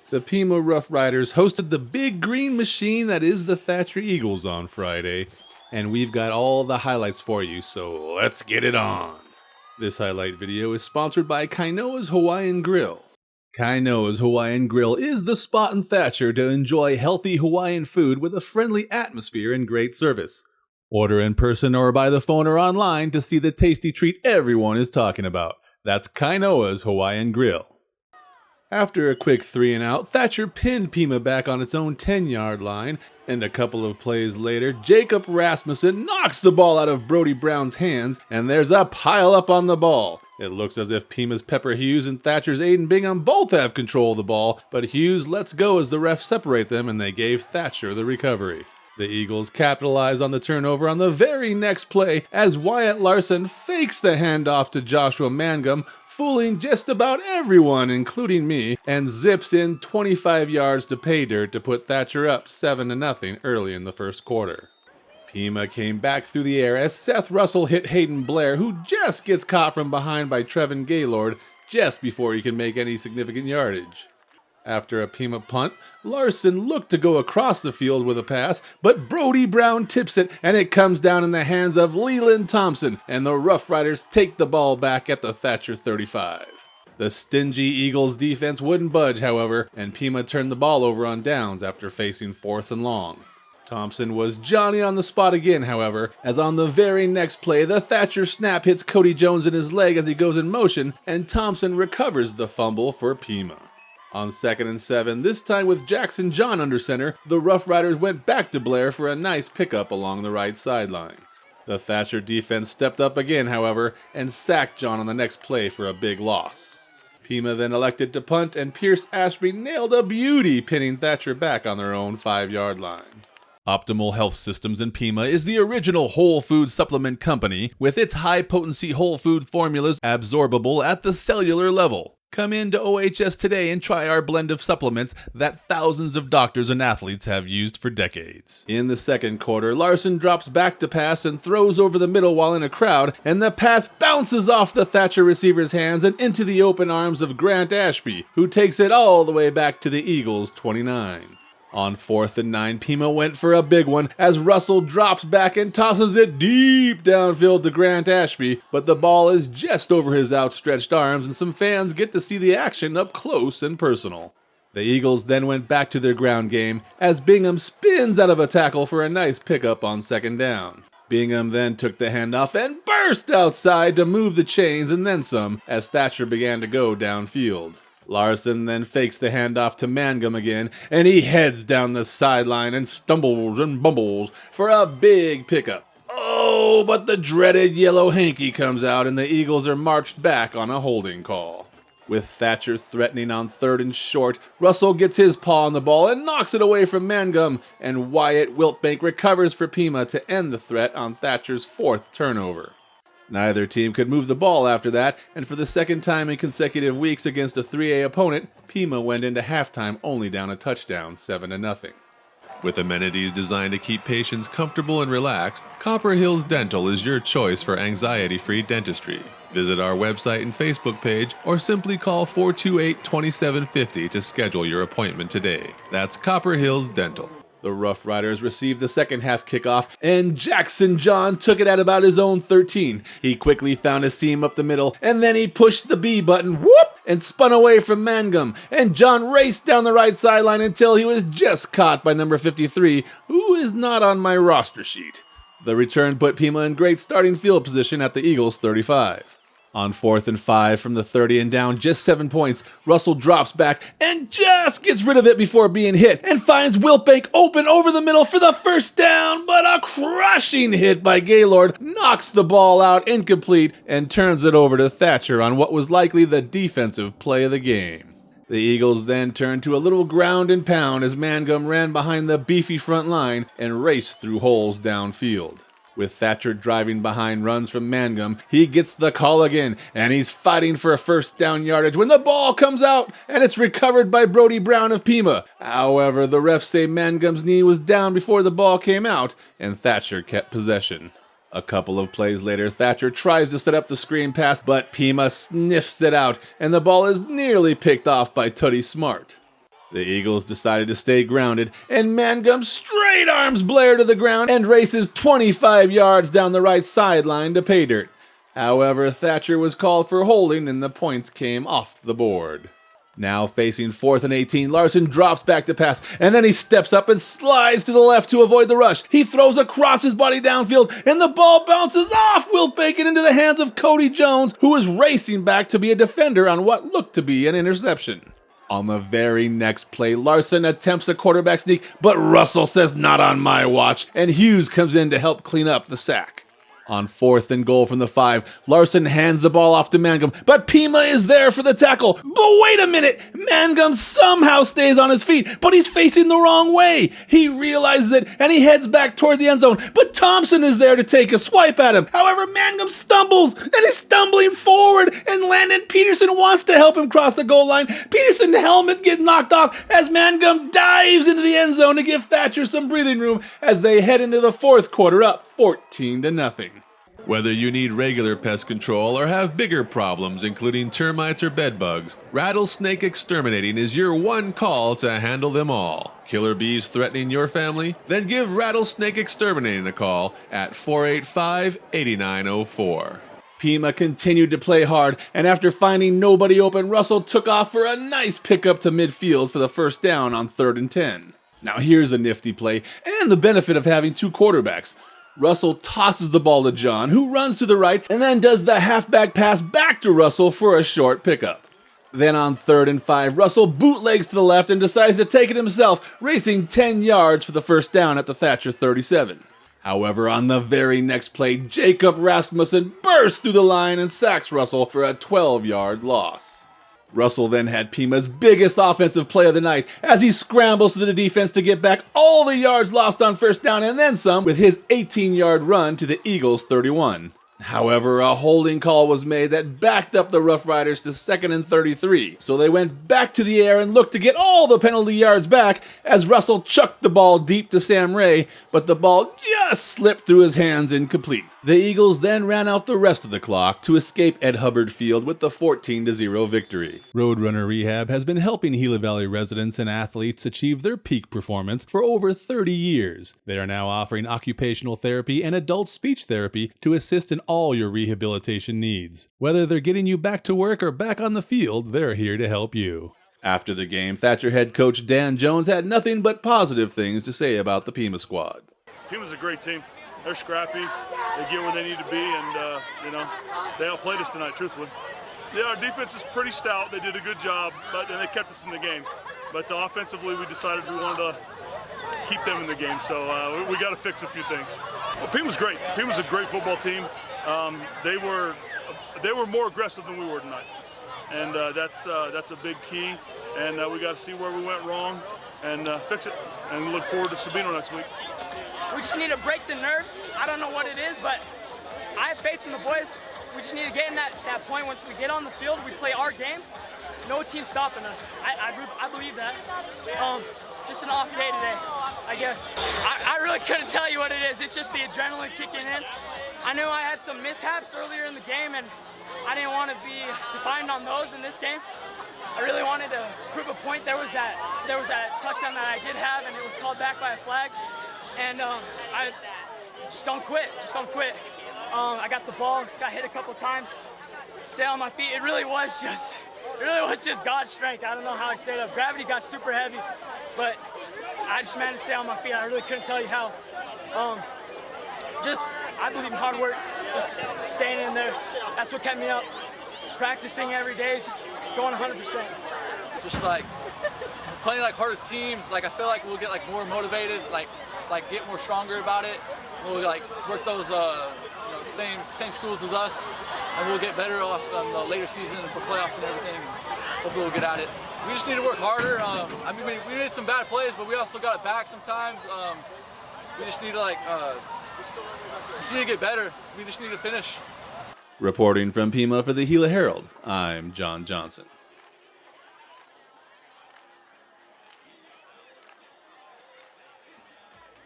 The Pima Rough Riders hosted the big green machine that is the Thatcher Eagles on Friday, and we've got all the highlights for you, so let's get it on. This highlight video is sponsored by Kainoa's Hawaiian Grill. Kainoa's Hawaiian Grill is the spot in Thatcher to enjoy healthy Hawaiian food with a friendly atmosphere and great service. Order in person or by the phone or online to see the tasty treat everyone is talking about. That's Kainoa's Hawaiian Grill. After a quick 3-and-out, Thatcher pinned Pima back on its own 10-yard line, and a couple of plays later, Jacob Rasmussen knocks the ball out of Brody Brown's hands, and there's a pile-up on the ball. It looks as if Pima's Pepper Hughes and Thatcher's Aiden Bingham both have control of the ball, but Hughes lets go as the refs separate them, and they gave Thatcher the recovery. The Eagles capitalize on the turnover on the very next play as Wyatt Larson fakes the handoff to Joshua Mangum, fooling just about everyone, including me, and zips in 25 yards to pay dirt to put Thatcher up 7-0 early in the first quarter. Pima came back through the air as Seth Russell hit Hayden Blair, who just gets caught from behind by Trevin Gaylord just before he can make any significant yardage. After a Pima punt, Larson looked to go across the field with a pass, but Brody Brown tips it, and it comes down in the hands of Leland Thompson, and the Rough Riders take the ball back at the Thatcher 35. The stingy Eagles defense wouldn't budge, however, and Pima turned the ball over on downs after facing 4th and long. Thompson was Johnny on the spot again, however, as on the very next play, the Thatcher snap hits Cody Jones in his leg as he goes in motion, and Thompson recovers the fumble for Pima. On 2nd and 7, this time with Jackson John under center, the Rough Riders went back to Blair for a nice pickup along the right sideline. The Thatcher defense stepped up again, however, and sacked John on the next play for a big loss. Pima then elected to punt, and Pierce Ashby nailed a beauty, pinning Thatcher back on their own 5-yard line. Optimal Health Systems in Pima is the original whole food supplement company with its high-potency whole food formulas absorbable at the cellular level. Come into OHS today and try our blend of supplements that thousands of doctors and athletes have used for decades. In the second quarter, Larson drops back to pass and throws over the middle while in a crowd, and the pass bounces off the Thatcher receiver's hands and into the open arms of Grant Ashby, who takes it all the way back to the Eagles' 29. On 4th and 9, Pima went for a big one as Russell drops back and tosses it deep downfield to Grant Ashby, but the ball is just over his outstretched arms and some fans get to see the action up close and personal. The Eagles then went back to their ground game as Bingham spins out of a tackle for a nice pickup on 2nd down. Bingham then took the handoff and burst outside to move the chains and then some as Thatcher began to go downfield. Larson then fakes the handoff to Mangum again, and he heads down the sideline and stumbles and bumbles for a big pickup. Oh, but the dreaded yellow hanky comes out, and the Eagles are marched back on a holding call. With Thatcher threatening on 3rd and short, Russell gets his paw on the ball and knocks it away from Mangum, and Wyatt Wiltbank recovers for Pima to end the threat on Thatcher's 4th turnover. Neither team could move the ball after that, and for the second time in consecutive weeks against a 3A opponent, Pima went into halftime only down a touchdown, 7-0. With amenities designed to keep patients comfortable and relaxed, Copper Hills Dental is your choice for anxiety-free dentistry. Visit our website and Facebook page, or simply call 428-2750 to schedule your appointment today. That's Copper Hills Dental. The Rough Riders received the second half kickoff, and Jackson John took it at about his own 13. He quickly found a seam up the middle, and then he pushed the B button, whoop, and spun away from Mangum. And John raced down the right sideline until he was just caught by number 53, who is not on my roster sheet. The return put Pima in great starting field position at the Eagles' 35. On 4th and 5 from the 30 and down just 7 points, Russell drops back and just gets rid of it before being hit and finds Wiltbank open over the middle for the first down, but a crushing hit by Gaylord knocks the ball out incomplete and turns it over to Thatcher on what was likely the defensive play of the game. The Eagles then turned to a little ground and pound as Mangum ran behind the beefy front line and raced through holes downfield. With Thatcher driving behind runs from Mangum, he gets the call again, and he's fighting for a first down yardage when the ball comes out, and it's recovered by Brody Brown of Pima. However, the refs say Mangum's knee was down before the ball came out, and Thatcher kept possession. A couple of plays later, Thatcher tries to set up the screen pass, but Pima sniffs it out, and the ball is nearly picked off by Tutty Smart. The Eagles decided to stay grounded, and Mangum straight arms Blair to the ground and races 25 yards down the right sideline to pay dirt. However, Thatcher was called for holding and the points came off the board. Now facing 4th and 18, Larson drops back to pass, and then he steps up and slides to the left to avoid the rush. He throws across his body downfield, and the ball bounces off Wilt Bacon into the hands of Cody Jones, who is racing back to be a defender on what looked to be an interception. On the very next play, Larson attempts a quarterback sneak, but Russell says not on my watch, and Hughes comes in to help clean up the sack. On 4th and goal from the 5, Larson hands the ball off to Mangum, but Pima is there for the tackle. But wait a minute! Mangum somehow stays on his feet, but he's facing the wrong way. He realizes it, and he heads back toward the end zone, but Thompson is there to take a swipe at him. However, Mangum stumbles, and he's stumbling forward, and Landon Peterson wants to help him cross the goal line. Peterson's helmet gets knocked off as Mangum dives into the end zone to give Thatcher some breathing room as they head into the 4th quarter up 14-0. Whether you need regular pest control or have bigger problems, including termites or bedbugs, Rattlesnake Exterminating is your one call to handle them all. Killer bees threatening your family? Then give Rattlesnake Exterminating a call at 485-8904. Pima continued to play hard, and after finding nobody open, Russell took off for a nice pickup to midfield for the first down on 3rd and 10. Now here's a nifty play, and the benefit of having two quarterbacks. Russell tosses the ball to John, who runs to the right and then does the halfback pass back to Russell for a short pickup. Then on 3rd and 5, Russell bootlegs to the left and decides to take it himself, racing 10 yards for the first down at the Thatcher 37. However, on the very next play, Jacob Rasmussen bursts through the line and sacks Russell for a 12-yard loss. Russell then had Pima's biggest offensive play of the night as he scrambles to the defense to get back all the yards lost on first down and then some with his 18-yard run to the Eagles' 31. However, a holding call was made that backed up the Rough Riders to 2nd and 33, so they went back to the air and looked to get all the penalty yards back as Russell chucked the ball deep to Sam Ray, but the ball just slipped through his hands incomplete. The Eagles then ran out the rest of the clock to escape Ed Hubbard Field with the 14-0 victory. Roadrunner Rehab has been helping Gila Valley residents and athletes achieve their peak performance for over 30 years. They are now offering occupational therapy and adult speech therapy to assist in all your rehabilitation needs. Whether they're getting you back to work or back on the field, they're here to help you. After the game, Thatcher head coach Dan Jones had nothing but positive things to say about the Pima squad. Pima's a great team. They're scrappy. They get where they need to be, and they outplayed us tonight, truthfully. Yeah, our defense is pretty stout. They did a good job, but they kept us in the game. But offensively, we decided we wanted to keep them in the game, so we got to fix a few things. Well, Pima's great. Pima's a great football team. They were more aggressive than we were tonight, and that's a big key. And we got to see where we went wrong and fix it. And look forward to Sabino next week. We just need to break the nerves. I don't know what it is, but I have faith in the boys. We just need to get in that point. Once we get on the field, we play our game. No team stopping us. I believe that. Just an off day today, I guess. I really couldn't tell you what it is. It's just the adrenaline kicking in. I knew I had some mishaps earlier in the game, and I didn't want to be defined on those in this game. I really wanted to prove a point. There was that touchdown that I did have, and it was called back by a flag. And I just don't quit. I got the ball, got hit a couple times, stayed on my feet. It really was just God's strength. I don't know how I stayed up. Gravity got super heavy, but I just managed to stay on my feet. I really couldn't tell you how. I believe in hard work, just staying in there. That's what kept me up. Practicing every day, going 100%. Just like playing like harder teams, like I feel like we'll get like more motivated, like get more stronger about it. We'll like work those same schools as us, and we'll get better off on the later season for playoffs and everything. Hopefully we'll get at it. We just need to work harder. We made some bad plays, but we also got it back sometimes. We just need to get better. We just need to finish. Reporting from Pima for the Gila Herald, I'm John Johnson.